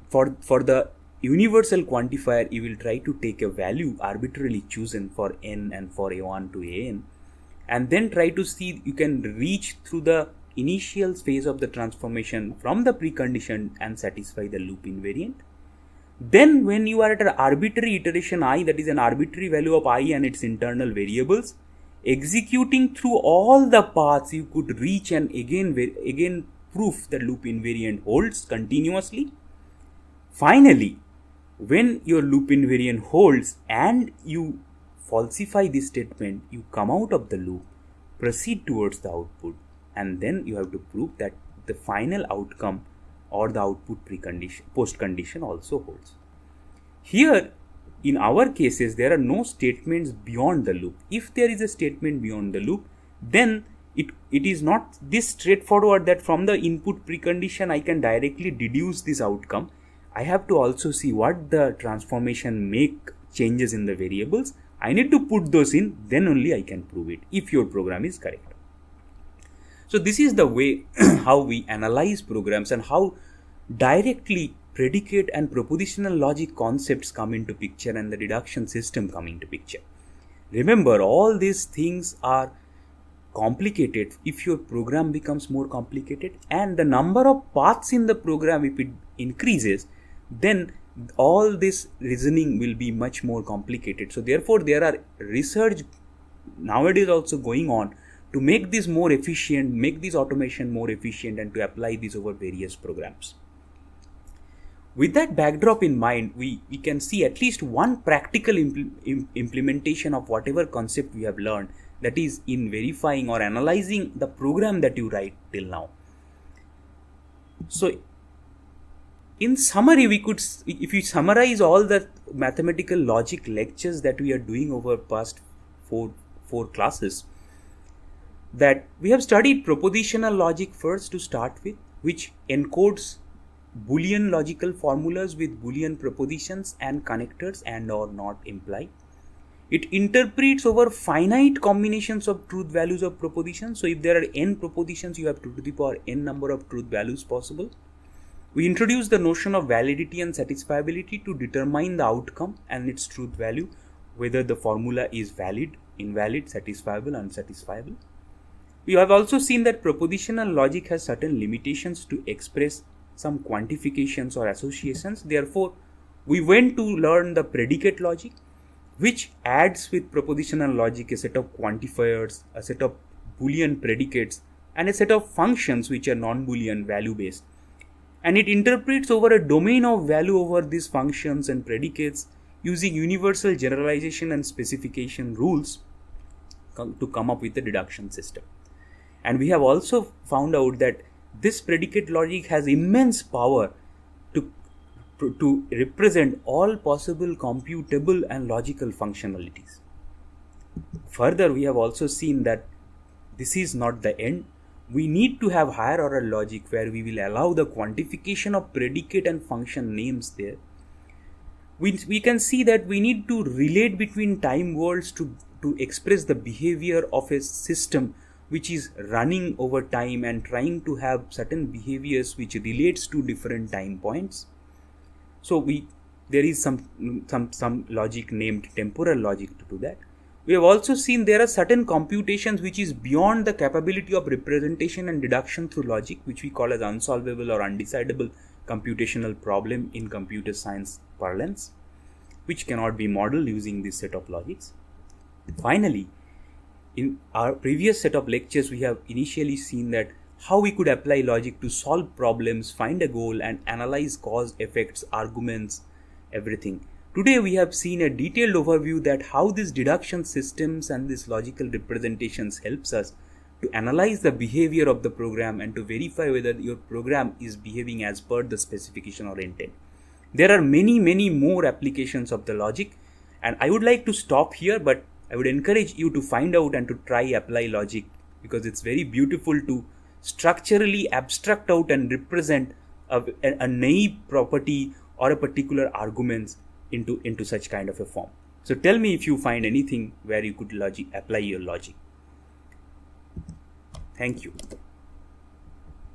for the universal quantifier you will try to take a value arbitrarily chosen for n and for a1 to an, and then try to see you can reach through the initial phase of the transformation from the precondition and satisfy the loop invariant. Then when you are at an arbitrary iteration I, that is an arbitrary value of I and its internal variables, executing through all the paths you could reach and again proof the loop invariant holds continuously. Finally, when your loop invariant holds and you falsify this statement, you come out of the loop, proceed towards the output, and then you have to prove that the final outcome or the output post condition also holds. Here in our cases there are no statements beyond the loop. If there is a statement beyond the loop, then it is not this straightforward that from the input precondition I can directly deduce this outcome. I have to also see what the transformation make changes in the variables. I need to put those in, then only I can prove it if your program is correct. So this is the way how we analyze programs and how directly predicate and propositional logic concepts come into picture and the deduction system come into picture. Remember, all these things are complicated if your program becomes more complicated, and the number of paths in the program, if it increases, then all this reasoning will be much more complicated. So therefore there are research nowadays also going on to make this more efficient, make this automation more efficient, and to apply this over various programs. With that backdrop in mind, we can see at least one practical implementation of whatever concept we have learned, that is in verifying or analyzing the program that you write till now. So in summary, we could, if you summarize all the mathematical logic lectures that we are doing over past four classes, that we have studied propositional logic first to start with, which encodes Boolean logical formulas with Boolean propositions and connectors and or not imply. It interprets over finite combinations of truth values of propositions. So if there are n propositions, you have 2 to the power n number of truth values possible. We introduced the notion of validity and satisfiability to determine the outcome and its truth value, whether the formula is valid, invalid, satisfiable, unsatisfiable. We have also seen that propositional logic has certain limitations to express some quantifications or associations. Therefore, we went to learn the predicate logic, which adds with propositional logic a set of quantifiers, a set of Boolean predicates, and a set of functions which are non-Boolean value based. And it interprets over a domain of value over these functions and predicates using universal generalization and specification rules to come up with a deduction system. And we have also found out that this predicate logic has immense power to represent all possible computable and logical functionalities. Further, we have also seen that this is not the end. We need to have higher order logic where we will allow the quantification of predicate and function names there. We can see that we need to relate between time worlds to express the behavior of a system which is running over time and trying to have certain behaviors which relates to different time points. So there is some logic named temporal logic to do that. We have also seen there are certain computations which is beyond the capability of representation and deduction through logic, which we call as unsolvable or undecidable computational problem in computer science parlance, which cannot be modeled using this set of logics. Finally, in our previous set of lectures, we have initially seen that how we could apply logic to solve problems, find a goal, and analyze cause, effects, arguments, everything. Today we have seen a detailed overview that how these deduction systems and these logical representations helps us to analyze the behavior of the program and to verify whether your program is behaving as per the specification or intent. There are many more applications of the logic, and I would like to stop here, but I would encourage you to find out and to try apply logic, because it's very beautiful to structurally abstract out and represent a naive property or a particular arguments into such kind of a form. So tell me if you find anything where you could apply your logic. Thank you.